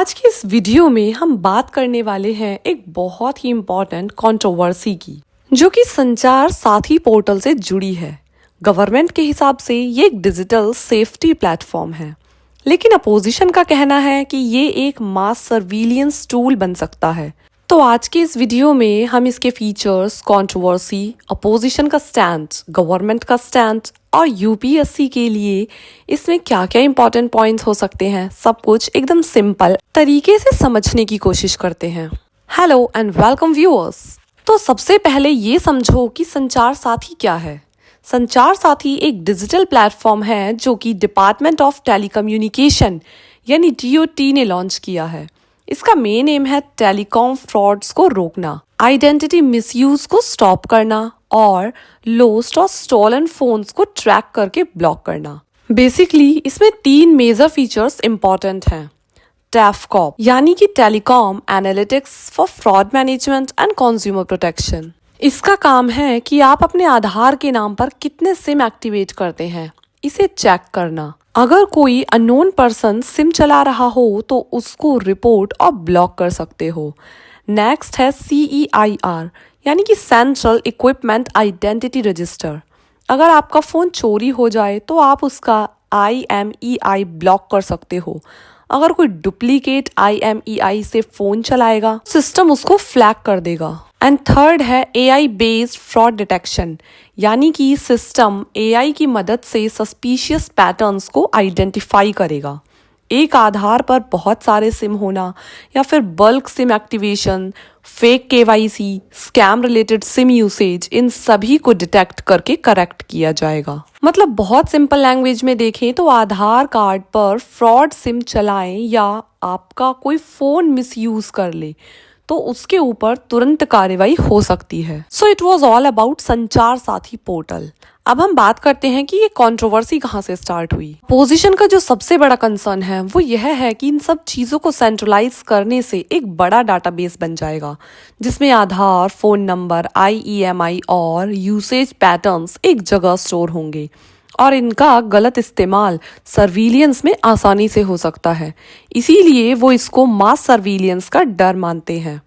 आज की इस वीडियो में हम बात करने वाले हैं एक बहुत ही इम्पोर्टेंट कंट्रोवर्सी की, जो कि संचार साथी पोर्टल से जुड़ी है। गवर्नमेंट के हिसाब से ये एक डिजिटल सेफ्टी प्लेटफॉर्म है, लेकिन अपोजिशन का कहना है कि ये एक मास सर्विलियंस टूल बन सकता है। तो आज के इस वीडियो में हम इसके फीचर्स, कंट्रोवर्सी, अपोजिशन का स्टैंड, गवर्नमेंट का स्टैंड और यूपीएससी के लिए इसमें क्या क्या इंपॉर्टेंट पॉइंट्स हो सकते हैं, सब कुछ एकदम सिंपल तरीके से समझने की कोशिश करते हैं। Hello and welcome viewers. तो सबसे पहले ये समझो कि संचार साथी क्या है। संचार साथी एक डिजिटल प्लेटफॉर्म है जो कि डिपार्टमेंट ऑफ टेलीकम्युनिकेशन यानी DOT ने लॉन्च किया है। इसका मेन एम है टेलीकॉम फ्रॉड्स को रोकना, आइडेंटिटी मिसयूज को स्टॉप करना और लोस्ट और स्टॉलन फोन्स को ट्रैक करके ब्लॉक करना। बेसिकली इसमें 3 मेजर फीचर्स इंपॉर्टेंट हैं। टैफकॉप यानी कि telecom analytics for fraud management and consumer protection. इसका काम है कि आप अपने आधार के नाम पर कितने सिम एक्टिवेट करते हैं, इसे चेक करना। अगर कोई अननोन पर्सन सिम चला रहा हो तो उसको रिपोर्ट और ब्लॉक कर सकते हो। नेक्स्ट है CEIR यानी कि सेंट्रल इक्विपमेंट आइडेंटिटी रजिस्टर। अगर आपका फ़ोन चोरी हो जाए तो आप उसका IMEI ब्लॉक कर सकते हो। अगर कोई डुप्लीकेट IMEI से फ़ोन चलाएगा, सिस्टम उसको फ्लैग कर देगा। एंड थर्ड है AI बेस्ड फ्रॉड डिटेक्शन, यानी कि सिस्टम AI की मदद से सस्पिशियस पैटर्न्स को आइडेंटिफाई करेगा। एक आधार पर बहुत सारे सिम होना या फिर bulk SIM activation, fake KYC, scam related SIM usage, इन सभी को डिटेक्ट करके करेक्ट किया जाएगा। मतलब बहुत सिंपल लैंग्वेज में देखें तो आधार कार्ड पर फ्रॉड सिम चलाएं या आपका कोई फोन मिसयूज कर ले तो उसके ऊपर तुरंत कार्रवाई हो सकती है। So it was all about संचार साथी पोर्टल। अब हम बात करते हैं कि ये कंट्रोवर्सी कहाँ से स्टार्ट हुई। पोजीशन का जो सबसे बड़ा कंसर्न है वो यह है कि इन सब चीजों को सेंट्रलाइज करने से एक बड़ा डाटाबेस बन जाएगा, जिसमें आधार, फोन नंबर, IEMI और यूसेज पैटर्न्स एक जगह स्टोर होंगे और इनका गलत इस्तेमाल सर्विलियंस में आसानी से हो सकता है। इसीलिए वो इसको मास सर्विलियंस का डर मानते हैं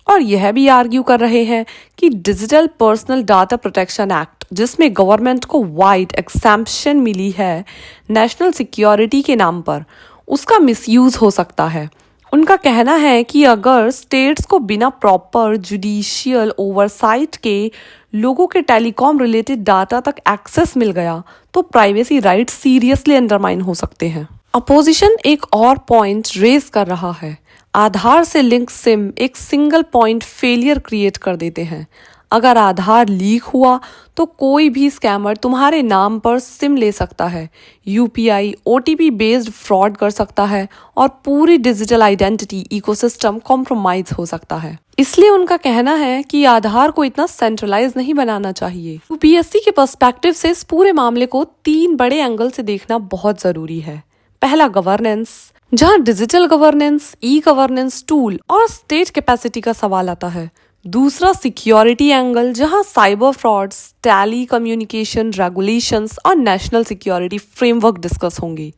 और यह भी आर्ग्यू कर रहे हैं कि digital personal data protection act, जिसमें गवर्नमेंट को वाइड एक्सेम्पशन मिली है नेशनल सिक्योरिटी के नाम पर, उसका मिसयूज हो सकता है। उनका कहना है कि अगर स्टेट्स को बिना प्रॉपर जुडिशियल ओवरसाइट के लोगों के टेलीकॉम रिलेटेड डाटा तक एक्सेस मिल गया तो प्राइवेसी राइट सीरियसली अंडरमाइन हो सकते हैं। अपोजिशन एक और पॉइंट रेज कर रहा है। आधार से लिंक सिम एक सिंगल पॉइंट फेलियर क्रिएट कर देते हैं। अगर आधार लीक हुआ तो कोई भी स्कैमर तुम्हारे नाम पर सिम ले सकता है, UPI OTP बेस्ड फ्रॉड कर सकता है और पूरी डिजिटल आइडेंटिटी इकोसिस्टम कॉम्प्रोमाइज हो सकता है। इसलिए उनका कहना है कि आधार को इतना सेंट्रलाइज नहीं बनाना चाहिए। यूपीएससी के पर्सपेक्टिव से इस पूरे मामले को 3 बड़े एंगल से देखना बहुत जरूरी है। पहला, गवर्नेंस, जहां डिजिटल गवर्नेंस, ई-गवर्नेंस टूल और स्टेट कैपेसिटी का सवाल आता है। दूसरा, सिक्योरिटी एंगल, जहां cyber frauds, telecommunication regulations और नेशनल सिक्योरिटी फ्रेमवर्क डिस्कस होंगे।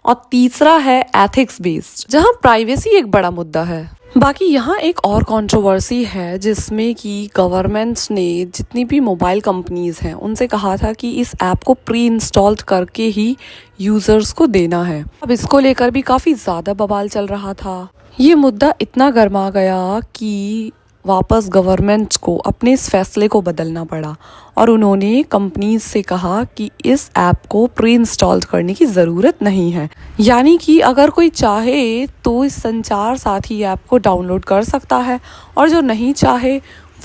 और तीसरा है एथिक्स बेस्ड, जहां प्राइवेसी एक बड़ा मुद्दा है। बाकी यहाँ एक और कंट्रोवर्सी है जिसमें कि गवर्नमेंट ने जितनी भी मोबाइल कंपनीज हैं उनसे कहा था कि इस ऐप को प्री इंस्टॉल्ड करके ही यूजर्स को देना है। अब इसको लेकर भी काफ़ी ज़्यादा बवाल चल रहा था। ये मुद्दा इतना गर्मा गया कि वापस गवर्नमेंट को अपने इस फैसले को बदलना पड़ा और उन्होंने कंपनीज से कहा कि इस ऐप को प्री इंस्टॉल करने की ज़रूरत नहीं है। यानी कि अगर कोई चाहे तो इस संचार साथी ऐप को डाउनलोड कर सकता है और जो नहीं चाहे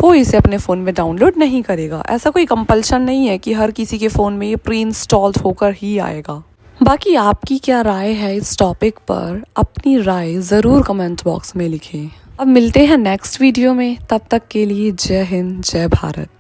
वो इसे अपने फ़ोन में डाउनलोड नहीं करेगा। ऐसा कोई कंपल्शन नहीं है कि हर किसी के फ़ोन में ये प्री इंस्टॉल होकर ही आएगा। बाकी आपकी क्या राय है इस टॉपिक पर, अपनी राय ज़रूर कमेंट बॉक्स में लिखें। अब मिलते हैं नेक्स्ट वीडियो में, तब तक के लिए जय हिंद, जय भारत।